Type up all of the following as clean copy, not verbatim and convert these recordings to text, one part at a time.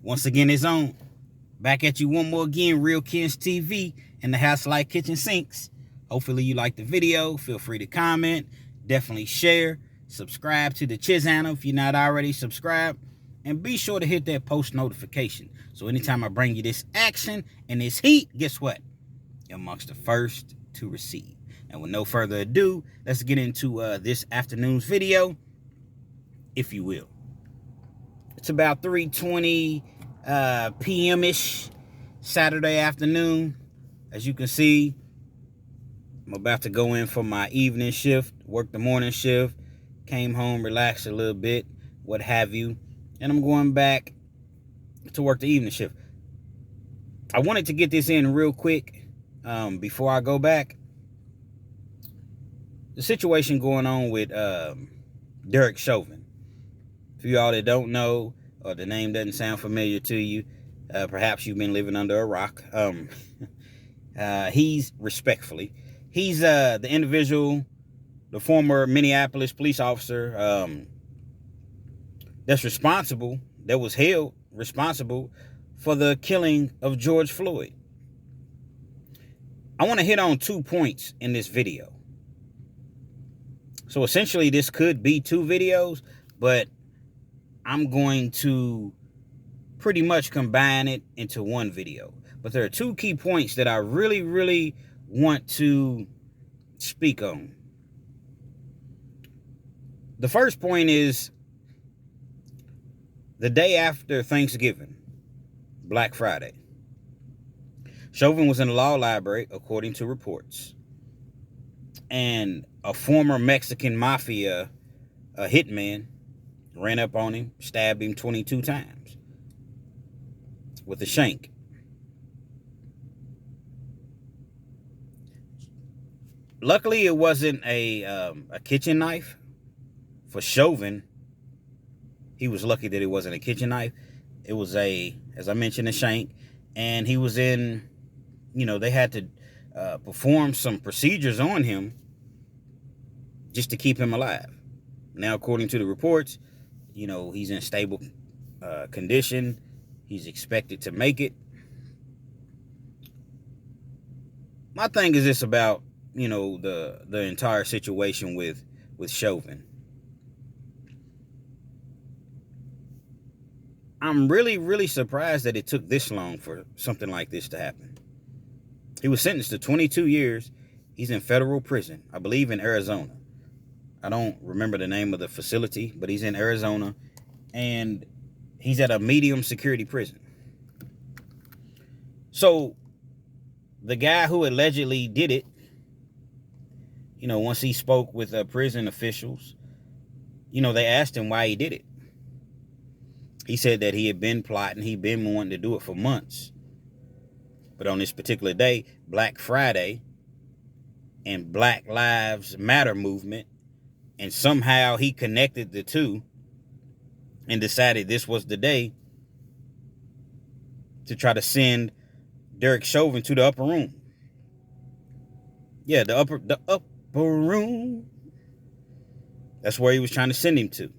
Once again, it's on. Back at you one more again, Real Kens TV and the House Like Kitchen Sinks. Hopefully you like the video. Feel free to comment. Definitely share. Subscribe to the channel if you're not already subscribed. And be sure to hit that post notification. So anytime I bring you this action and this heat, guess what? You're amongst the first to receive. And with no further ado, let's get into this afternoon's video, if you will. It's about 3:20 p.m.-ish Saturday afternoon. As you can see, I'm about to go in for my evening shift, work the morning shift, came home, relaxed a little bit, what have you, and I'm going back to work the evening shift. I wanted to get this in real quick before I go back. The situation going on with Derek Chauvin. For y'all that don't know, or the name doesn't sound familiar to you, perhaps you've been living under a rock. He's the individual, the former Minneapolis police officer that was held responsible for the killing of George Floyd. I want to hit on 2 points in this video. So essentially, this could be 2 videos, but I'm going to pretty much combine it into one video. But there are 2 key points that I really, really want to speak on. The first point is the day after Thanksgiving, Black Friday. Chauvin was in the law library, according to reports. And a former Mexican mafia hitman ran up on him, stabbed him 22 times with a shank. Luckily, it wasn't a kitchen knife. For Chauvin, he was lucky that it wasn't a kitchen knife. It was as I mentioned, a shank. And he was in, they had to perform some procedures on him just to keep him alive. Now, according to the reports, he's in stable condition. He's expected to make it. My thing is this about, the entire situation with Chauvin. I'm really, really surprised that it took this long for something like this to happen. He was sentenced to 22 years. He's in federal prison, I believe in Arizona. I don't remember the name of the facility, but he's in Arizona, and he's at a medium security prison. So the guy who allegedly did it, once he spoke with prison officials, they asked him why he did it. He said that he had been plotting, he'd been wanting to do it for months. But on this particular day, Black Friday, and Black Lives Matter movement, and somehow he connected the two and decided this was the day to try to send Derek Chauvin to the upper room. Yeah, the upper room. That's where he was trying to send him to.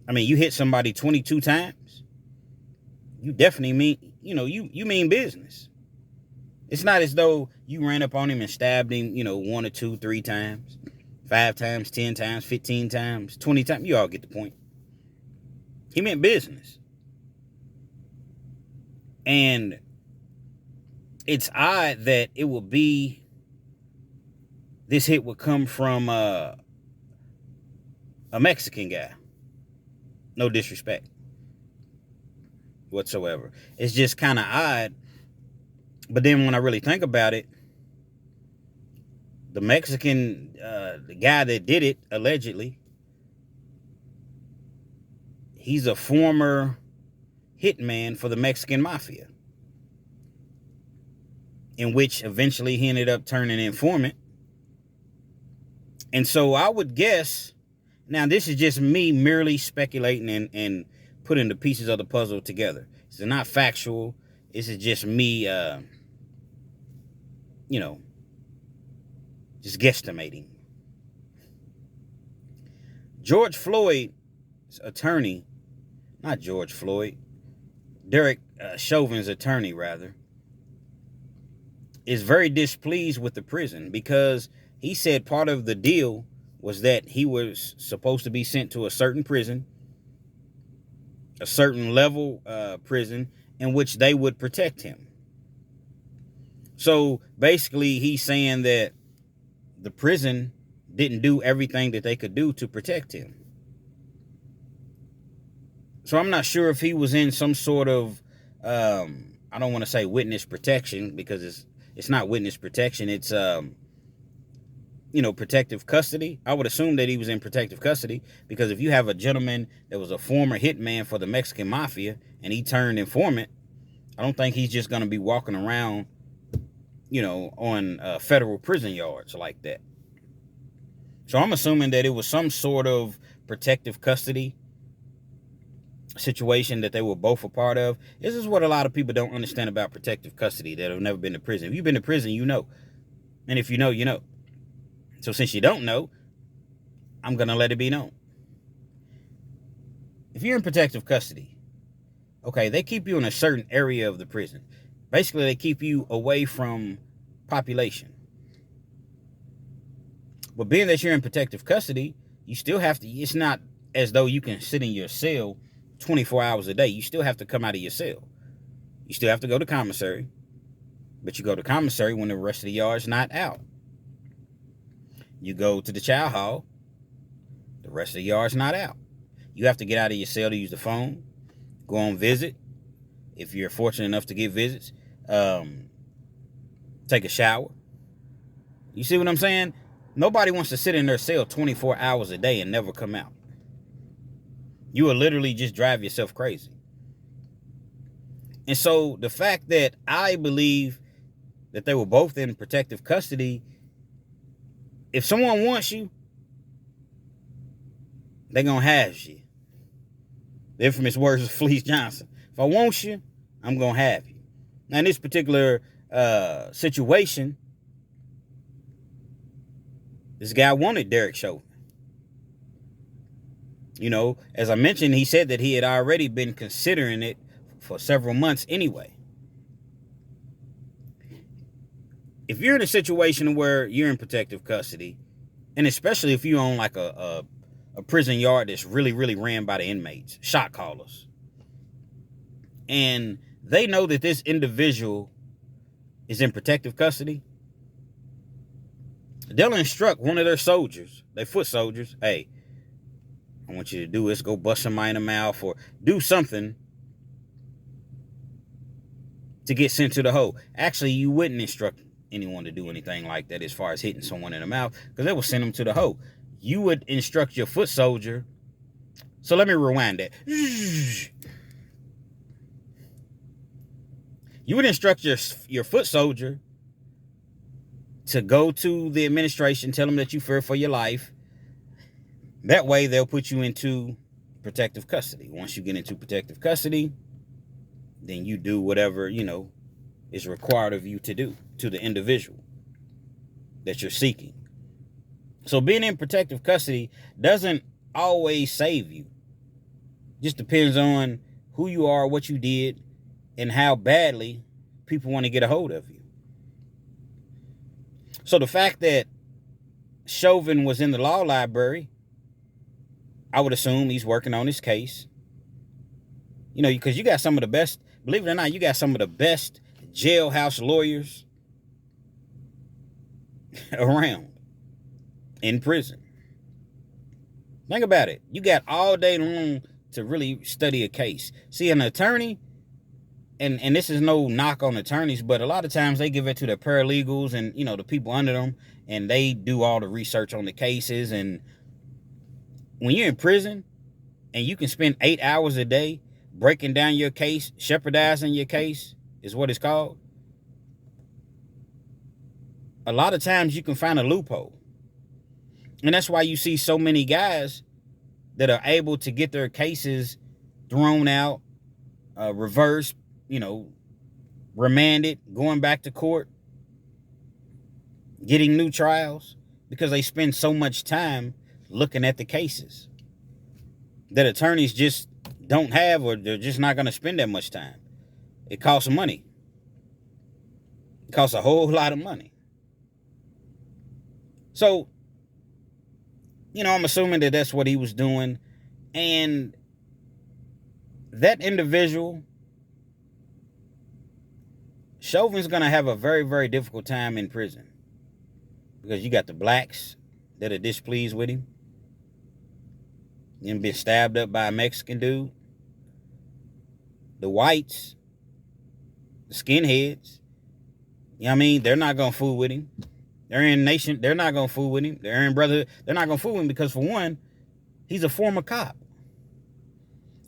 I mean, you hit somebody 22 times, you definitely mean, you mean business. It's not as though you ran up on him and stabbed him, 1 or 2, 3 times, 5 times, 10 times, 15 times, 20 times. You all get the point. He meant business. And it's odd that it would be, this hit would come from a Mexican guy. No disrespect whatsoever. It's just kind of odd. But then when I really think about it, the Mexican, the guy that did it, allegedly, he's a former hitman for the Mexican mafia, in which eventually he ended up turning informant. And so I would guess, now this is just me merely speculating and putting the pieces of the puzzle together. It's not factual. This is just me, just guesstimating. George Floyd's attorney, not George Floyd, Derek Chauvin's attorney, rather, is very displeased with the prison because he said part of the deal was that he was supposed to be sent to a certain prison, a certain level prison, in which they would protect him. So basically, he's saying that the prison didn't do everything that they could do to protect him. So I'm not sure if he was in some sort of, I don't want to say witness protection, because it's not witness protection. It's, protective custody. I would assume that he was in protective custody, because if you have a gentleman that was a former hitman for the Mexican mafia and he turned informant, I don't think he's just going to be walking around, on federal prison yards like that. So I'm assuming that it was some sort of protective custody situation that they were both a part of. This is what a lot of people don't understand about protective custody that have never been to prison. If you've been to prison, you know. And if you know, you know. So since you don't know, I'm going to let it be known. If you're in protective custody, okay, they keep you in a certain area of the prison. Basically, they keep you away from population. But being that you're in protective custody, you still have to, it's not as though you can sit in your cell 24 hours a day. You still have to come out of your cell. You still have to go to commissary, but you go to commissary when the rest of the yard's not out. You go to the child hall, the rest of the yard's not out. You have to get out of your cell to use the phone, go on visit, if you're fortunate enough to get visits, take a shower. You see what I'm saying? Nobody wants to sit in their cell 24 hours a day and never come out. You will literally just drive yourself crazy. And so the fact that I believe that they were both in protective custody, if someone wants you, they're going to have you. The infamous words of Fleece Johnson. If I want you, I'm going to have you. Now, in this particular situation, this guy wanted Derek Chauvin. As I mentioned, he said that he had already been considering it for several months anyway. If you're in a situation where you're in protective custody, and especially if you own like a prison yard that's really, really ran by the inmates, shot callers, and they know that this individual is in protective custody, they'll instruct one of their soldiers, their foot soldiers, hey, I want you to do this, go bust somebody in the mouth or do something to get sent to the hole. Actually, you wouldn't instruct anyone to do anything like that as far as hitting someone in the mouth, because they will send them to the hole. You would instruct your foot soldier. So let me rewind that. You would instruct your foot soldier to go to the administration, tell them that you fear for your life. That way, they'll put you into protective custody. Once you get into protective custody, then you do whatever, is required of you to do to the individual that you're seeking. So being in protective custody doesn't always save you. Just depends on who you are, what you did, and how badly people want to get a hold of you. So the fact that Chauvin was in the law library, I would assume he's working on his case. Because you got some of the best, believe it or not, you got some of the best jailhouse lawyers around in prison. Think about it. You got all day long to really study a case. See, an attorney, and this is no knock on attorneys, but a lot of times they give it to their paralegals and, the people under them, and they do all the research on the cases. And when you're in prison and you can spend 8 hours a day breaking down your case, shepherdizing your case is what it's called. A lot of times you can find a loophole. And that's why you see so many guys that are able to get their cases thrown out, reversed, remanded, going back to court, getting new trials, because they spend so much time looking at the cases that attorneys just don't have, or they're just not going to spend that much time. It costs money. It costs a whole lot of money. So, I'm assuming that that's what he was doing. And that individual, Chauvin's going to have a very, very difficult time in prison. Because you got the blacks that are displeased with him. And been stabbed up by a Mexican dude. The whites, the skinheads, they're not going to fool with him. They're not going to fool with him. They're in brotherhood. They're not going to fool with him because, for one, he's a former cop.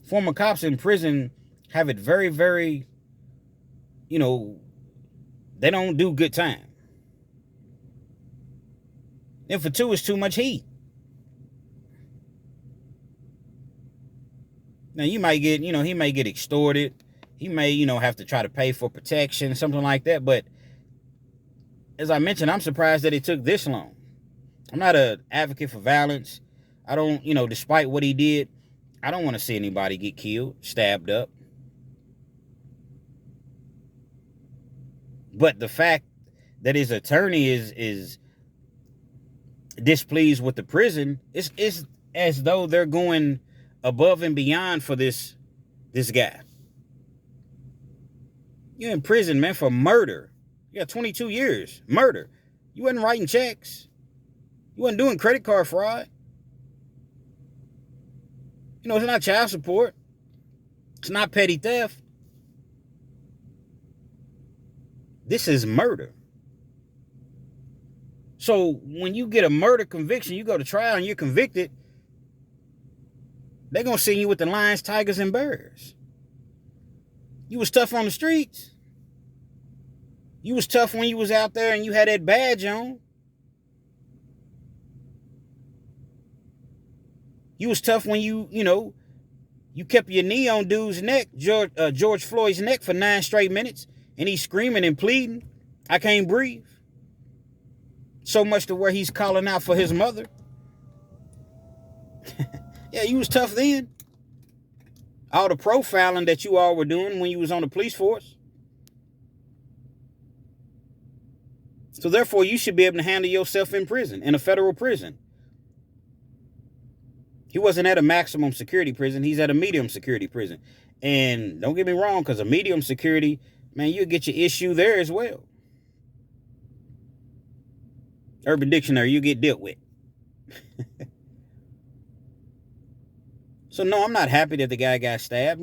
Former cops in prison have it very, very, they don't do good time. And for two, it's too much heat. Now, you might get, he may get extorted. He may, have to try to pay for protection, something like that. But as I mentioned, I'm surprised that it took this long. I'm not an advocate for violence. I don't, despite what he did, I don't want to see anybody get killed, stabbed up. But the fact that his attorney is displeased with the prison, it's as though they're going above and beyond for this guy. You're in prison, man, for murder. You got 22 years. Murder. You wasn't writing checks. You wasn't doing credit card fraud. It's not child support. It's not petty theft. This is murder. So when you get a murder conviction, you go to trial and you're convicted, they're going to send you with the lions, tigers, and bears. You was tough on the streets. You was tough when you was out there and you had that badge on. You was tough when you kept your knee on dude's neck, George Floyd's neck, for 9 straight minutes. And he's screaming and pleading, I can't breathe. So much to where he's calling out for his mother. Yeah, you was tough then. All the profiling that you all were doing when you was on the police force. So therefore, you should be able to handle yourself in prison, in a federal prison. He wasn't at a maximum security prison. He's at a medium security prison. And don't get me wrong, because a medium security, man, you'll get your issue there as well. Urban Dictionary, you get dealt with. So, no, I'm not happy that the guy got stabbed.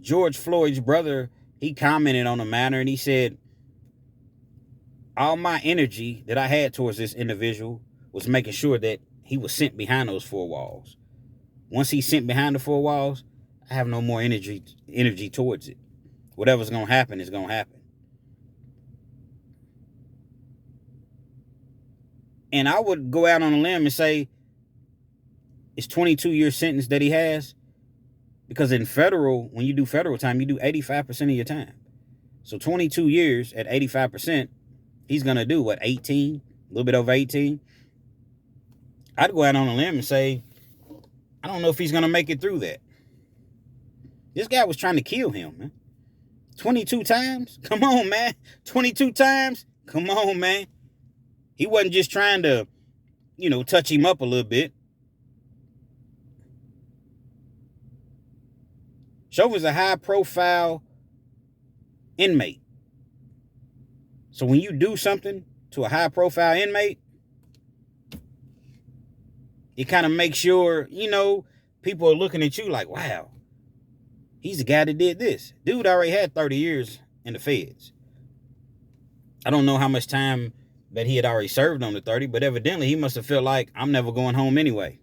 George Floyd's brother, he commented on the matter and he said, all my energy that I had towards this individual was making sure that he was sent behind those 4 walls. Once he's sent behind the 4 walls, I have no more energy towards it. Whatever's going to happen is going to happen. And I would go out on a limb and say it's 22-year sentence that he has, because in federal, when you do federal time, you do 85% of your time. So 22 years at 85%, he's going to do, 18? A little bit over 18? I'd go out on a limb and say, I don't know if he's going to make it through that. This guy was trying to kill him, man. 22 times? Come on, man. 22 times? Come on, man. He wasn't just trying to, touch him up a little bit. Chauvin's a high-profile inmate. So when you do something to a high-profile inmate, it kind of makes sure, people are looking at you like, wow, he's the guy that did this. Dude already had 30 years in the feds. I don't know how much time that he had already served on the 30, but evidently he must have felt like, I'm never going home anyway.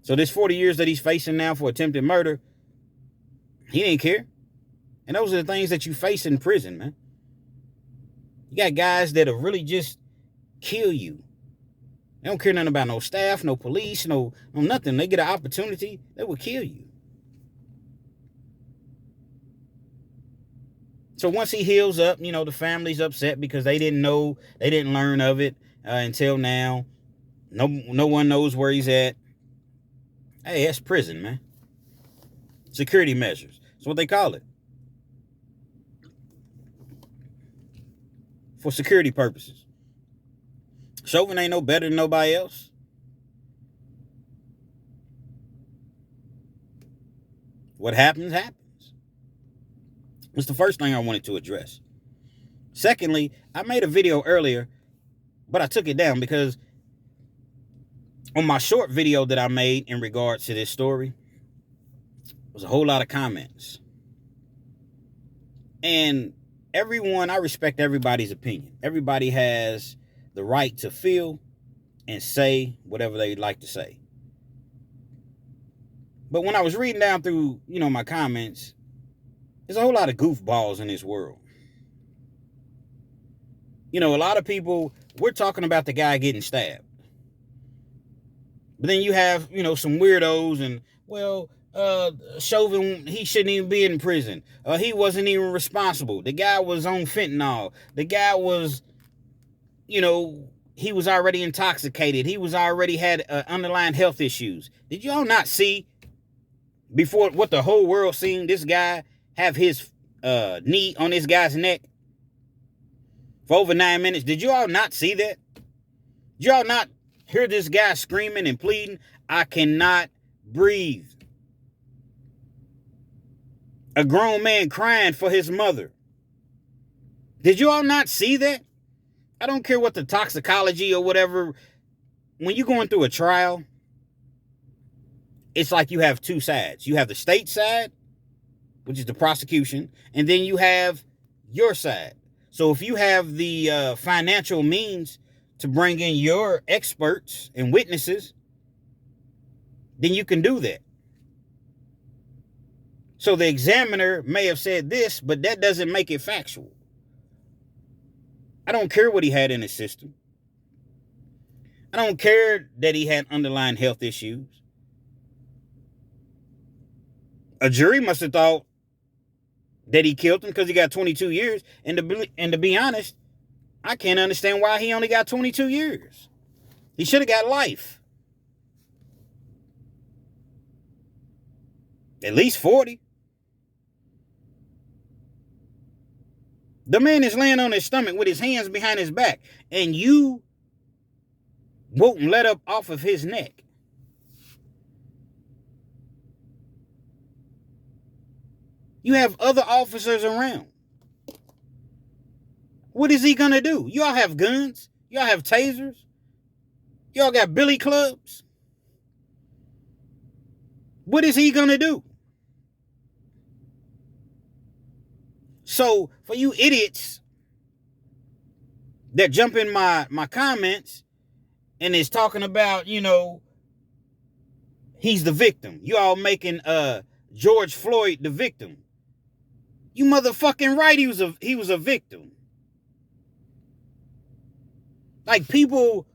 So this 40 years that he's facing now for attempted murder, he didn't care. And those are the things that you face in prison, man. You got guys that'll really just kill you. They don't care nothing about no staff, no police, no nothing. They get an opportunity, they will kill you. So once he heals up, the family's upset because they didn't know, they didn't learn of it until now. No one knows where he's at. Hey, that's prison, man. Security measures. That's what they call it. For security purposes. Chauvin ain't no better than nobody else. What happens, happens. That's the first thing I wanted to address. Secondly, I made a video earlier, but I took it down because on my short video that I made in regards to this story, was a whole lot of comments. And I respect everybody's opinion. Everybody has the right to feel and say whatever they'd like to say. But when I was reading down through, my comments, there's a whole lot of goofballs in this world. A lot of people, we're talking about the guy getting stabbed. But then you have, some weirdos and, Chauvin, he shouldn't even be in prison. He wasn't even responsible. The guy was on fentanyl. The guy was, he was already intoxicated. He was already had underlying health issues. Did y'all not see before what the whole world seen this guy have his knee on this guy's neck for over 9 minutes? Did you all not see that? Did y'all not hear this guy screaming and pleading, I cannot breathe? A grown man crying for his mother. Did you all not see that? I don't care what the toxicology or whatever. When you're going through a trial, it's like you have two sides. You have the state side, which is the prosecution, and then you have your side. So if you have the financial means to bring in your experts and witnesses, then you can do that. So the examiner may have said this, but that doesn't make it factual. I don't care what he had in his system. I don't care that he had underlying health issues. A jury must have thought that he killed him because he got 22 years. And to be honest, I can't understand why he only got 22 years. He should have got life. At least 40. The man is laying on his stomach with his hands behind his back, and you won't let up off of his neck. You have other officers around. What is he gonna do? Y'all have guns? Y'all have tasers? Y'all got billy clubs? What is he gonna do? So for you idiots that jump in my comments and is talking about, he's the victim. You all making George Floyd the victim. You motherfucking right, he was a victim. Like people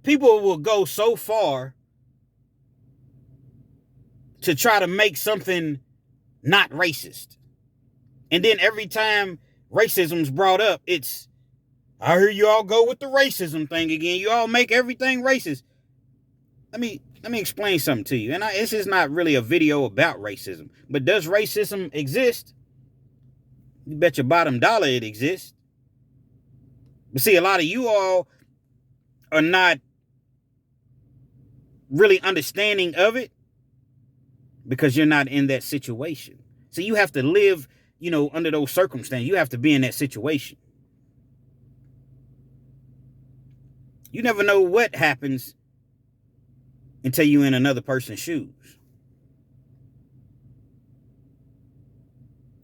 will go so far to try to make something not racist. And then every time racism's brought up, I hear you all go with the racism thing again. You all make everything racist. Let me explain something to you. And this is not really a video about racism. But does racism exist? You bet your bottom dollar it exists. But see, a lot of you all are not really understanding of it because you're not in that situation. So you have to live, under those circumstances. You have to be in that situation. You never know what happens until you're in another person's shoes.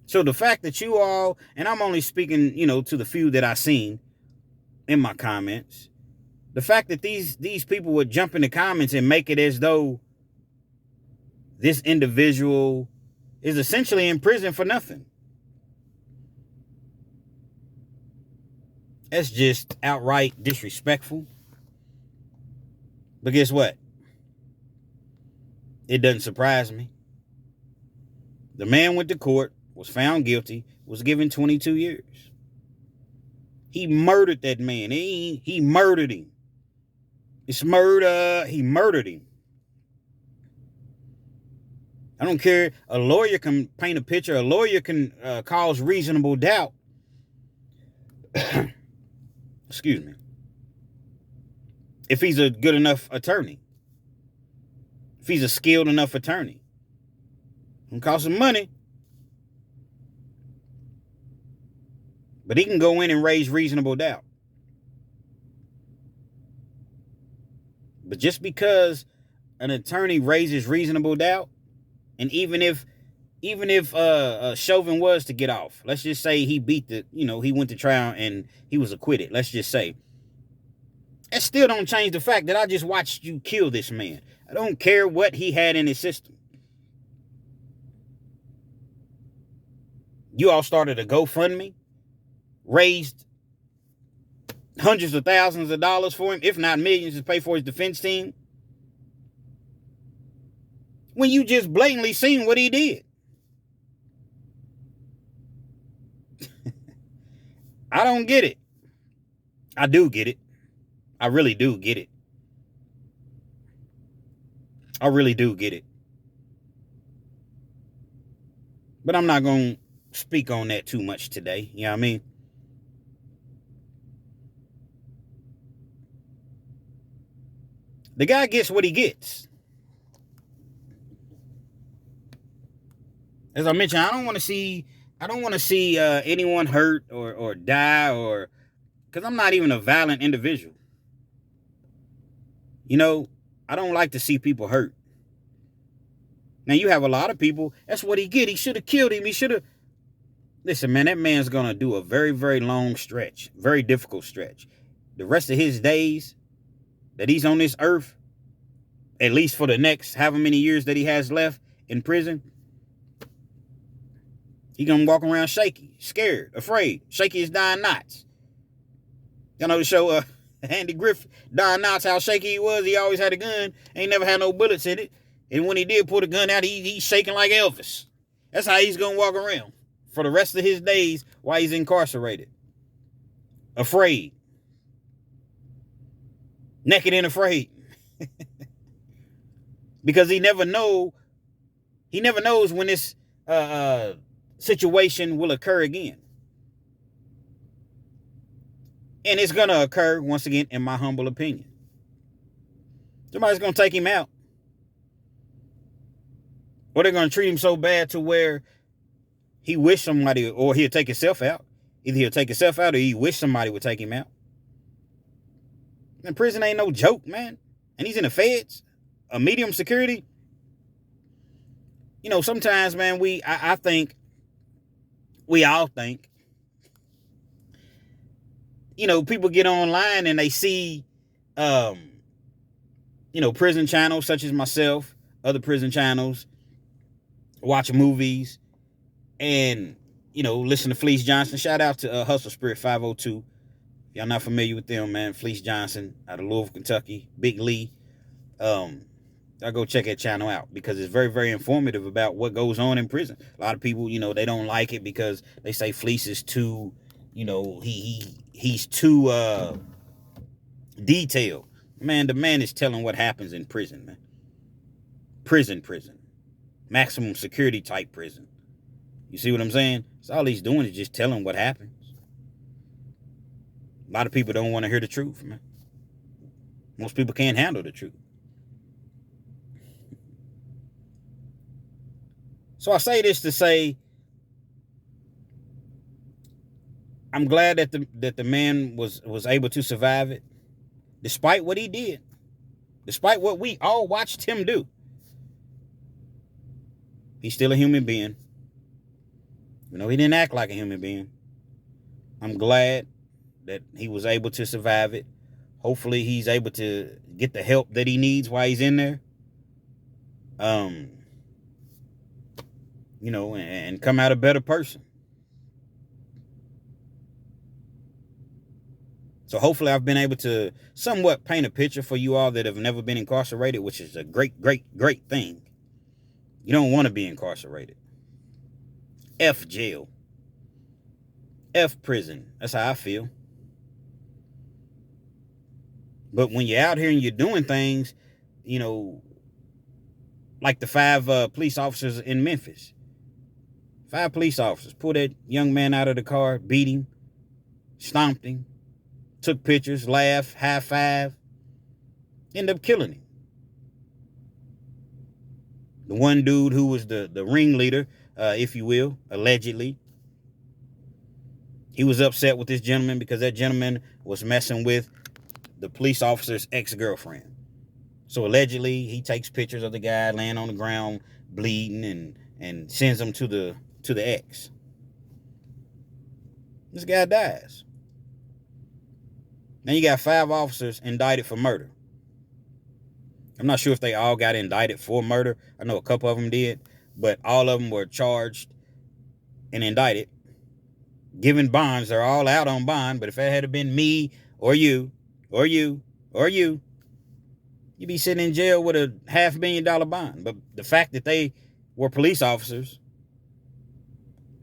So the fact that you all, and I'm only speaking, to the few that I've seen in my comments, the fact that these people would jump in the comments and make it as though this individual is essentially in prison for nothing. That's just outright disrespectful. But guess what? It doesn't surprise me. The man went to court, was found guilty, was given 22 years. He murdered that man. He murdered him. It's murder. He murdered him. I don't care. A lawyer can paint a picture. A lawyer can cause reasonable doubt. Excuse me. If he's a good enough attorney. If he's a skilled enough attorney. It can cost him money. But he can go in and raise reasonable doubt. But just because an attorney raises reasonable doubt, and even if Chauvin was to get off, let's just say he beat he went to trial and he was acquitted. Let's just say. That still don't change the fact that I just watched you kill this man. I don't care what he had in his system. You all started a GoFundMe, raised hundreds of thousands of dollars for him, if not millions, to pay for his defense team. When you just blatantly seen what he did. I don't get it. I do get it. I really do get it. I really do get it. But I'm not going to speak on that too much today. You know what I mean? The guy gets what he gets. As I mentioned, I don't want to see anyone hurt or die, or because I'm not even a violent individual. I don't like to see people hurt. Now, you have a lot of people, that's what he get. He should have killed him. He should have. Listen, man, that man's going to do a very, very long stretch, very difficult stretch. The rest of his days that he's on this earth, at least for the next however many years that he has left in prison, he going to walk around shaky, scared, afraid, shaky as Don Knotts. Y'all know the show, Andy Griffith, Don Knotts, how shaky he was. He always had a gun. Ain't never had no bullets in it. And when he did pull the gun out, he's shaking like Elvis. That's how he's going to walk around for the rest of his days while he's incarcerated. Afraid. Naked and afraid. Because he never knows when this situation will occur again. And it's going to occur, once again, in my humble opinion. Somebody's going to take him out. Or they're going to treat him so bad to where he wish somebody, or he'll take himself out. Either he'll take himself out or he wish somebody would take him out. And prison ain't no joke, man. And he's in the feds, a medium security. Sometimes, man, I think, we all think, people get online and they see, prison channels such as myself, other prison channels, watch movies, and, listen to Fleece Johnson. Shout out to Hustle Spirit 502. Y'all not familiar with them, man. Fleece Johnson out of Louisville, Kentucky. Big Lee. I'll go check that channel out because it's very, very informative about what goes on in prison. A lot of people, they don't like it because they say Fleece is too, he's too detailed. Man, the man is telling what happens in prison, man. Prison. Maximum security type prison. You see what I'm saying? So all he's doing is just telling what happens. A lot of people don't want to hear the truth, man. Most people can't handle the truth. So I say this to say, I'm glad that the man was able to survive it, despite what he did, despite what we all watched him do. He's still a human being. He didn't act like a human being. I'm glad that he was able to survive it. Hopefully he's able to get the help that he needs while he's in there. And come out a better person. So hopefully I've been able to somewhat paint a picture for you all that have never been incarcerated, which is a great, great, great thing. You don't want to be incarcerated. F jail. F prison. That's how I feel. But when you're out here and you're doing things, Like the 5 police officers in Memphis. 5 police officers pulled that young man out of the car, beat him, stomped him, took pictures, laughed, high five, ended up killing him. The one dude who was the ringleader, if you will, allegedly, he was upset with this gentleman because that gentleman was messing with the police officer's ex-girlfriend. So allegedly, he takes pictures of the guy laying on the ground, bleeding, and sends them to the ex. This guy dies. Now you got 5 officers indicted for murder. I'm not sure if they all got indicted for murder. I know a couple of them did, but all of them were charged and indicted, given bonds. They're all out on bond, but if it had been me or you or you or you, you'd be sitting in jail with a $500,000 bond. But the fact that they were police officers,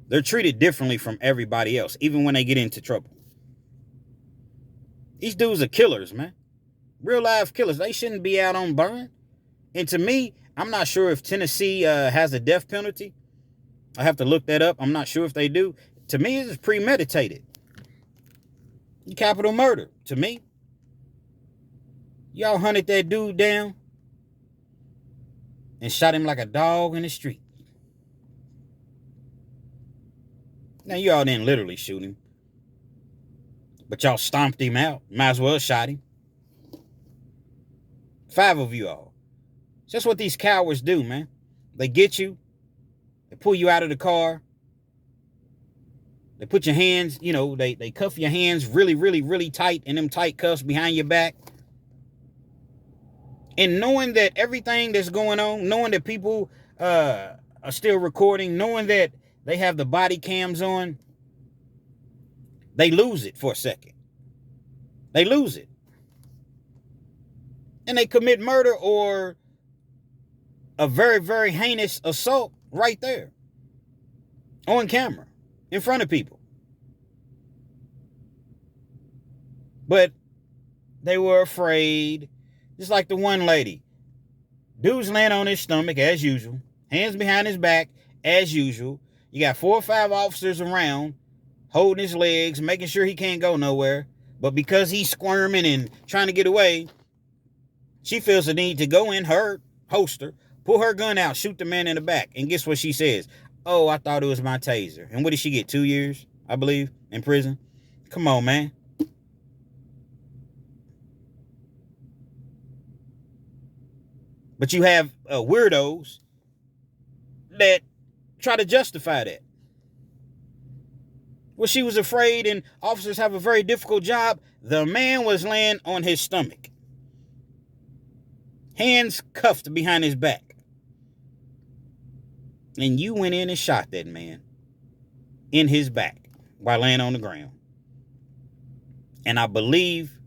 they're treated differently from everybody else, even when they get into trouble. These dudes are killers, man. Real life killers. They shouldn't be out on bond. And to me, I'm not sure if Tennessee has a death penalty. I have to look that up. I'm not sure if they do. To me, it's premeditated. Capital murder, to me. Y'all hunted that dude down and shot him like a dog in the street. Now, y'all didn't literally shoot him, but y'all stomped him out. Might as well have shot him. 5 of you all. That's what these cowards do, man. They get you. They pull you out of the car. They put your hands, they cuff your hands really, really, really tight in them tight cuffs behind your back. And knowing that everything that's going on, knowing that people are still recording, knowing that they have the body cams on, they lose it for a second. They lose it. And they commit murder or a very, very heinous assault right there on camera in front of people. But they were afraid. Just like the one lady. Dude's laying on his stomach as usual. Hands behind his back as usual. You got 4 or 5 officers around holding his legs, making sure he can't go nowhere. But because he's squirming and trying to get away, she feels the need to go in her holster, pull her gun out, shoot the man in the back. And guess what she says? Oh, I thought it was my taser. And what did she get? 2 years, I believe, in prison? Come on, man. But you have weirdos that try to justify that. Well, she was afraid and officers have a very difficult job. The man was laying on his stomach. Hands cuffed behind his back. And you went in and shot that man in his back while laying on the ground. And I believe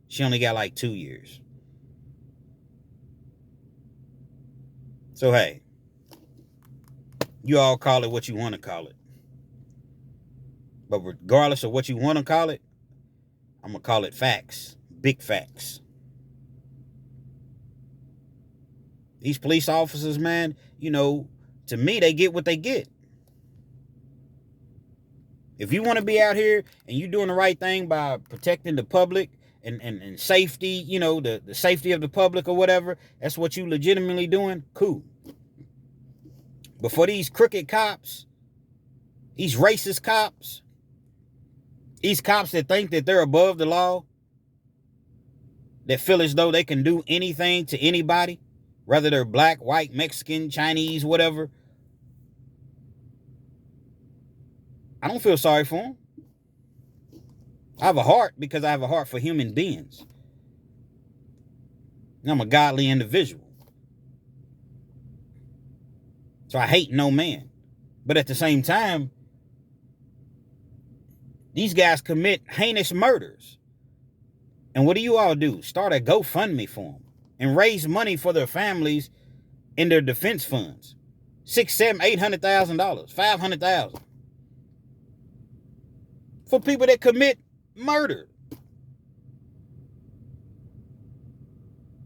she only got like 2 years. So, hey, you all call it what you want to call it. But regardless of what you want to call it, I'm going to call it facts. Big facts. These police officers, man, to me, they get what they get. If you want to be out here and you're doing the right thing by protecting the public and safety, the safety of the public or whatever, that's what you legitimately doing, cool. But for these crooked cops, these racist cops, these cops that think that they're above the law, that feel as though they can do anything to anybody, whether they're black, white, Mexican, Chinese, whatever, I don't feel sorry for them. I have a heart because I have a heart for human beings. And I'm a godly individual. So I hate no man. But at the same time, these guys commit heinous murders. And what do you all do? Start a GoFundMe for them and raise money for their families in their defense funds. $600,000, $700,000, $800,000, $500,000 for people that commit murder.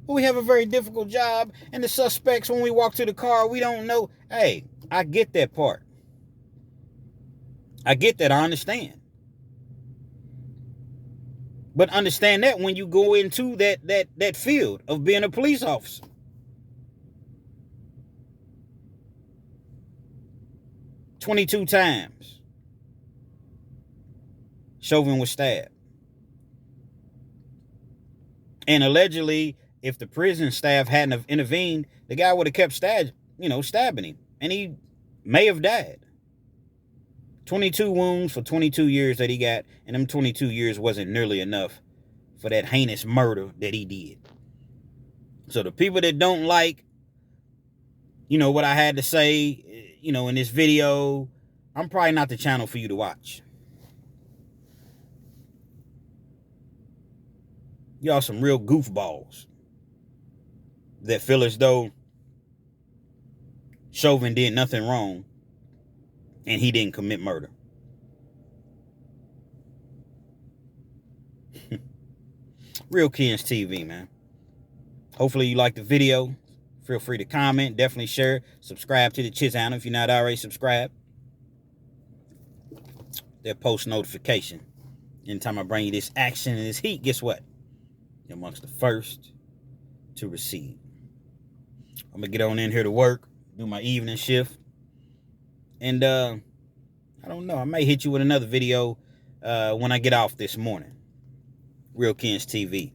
We have a very difficult job, and the suspects, when we walk to the car, we don't know. Hey, I get that part. I get that. I understand. But understand that when you go into that field of being a police officer. 22 times Chauvin was stabbed. And allegedly, if the prison staff hadn't have intervened, the guy would have kept stabbing him. And he may have died. 22 wounds for 22 years that he got, and them 22 years wasn't nearly enough for that heinous murder that he did. So the people that don't like, what I had to say, in this video, I'm probably not the channel for you to watch. Y'all some real goofballs that feel as though Chauvin did nothing wrong and he didn't commit murder. Real Kens TV, man. Hopefully you like the video. Feel free to comment. Definitely share. Subscribe to the channel if you're not already subscribed. Their post notification. Anytime I bring you this action and this heat, guess what? You're amongst the first to receive. I'm going to get on in here to work. Do my evening shift. And I don't know. I may hit you with another video when I get off this morning. Real Kens TV.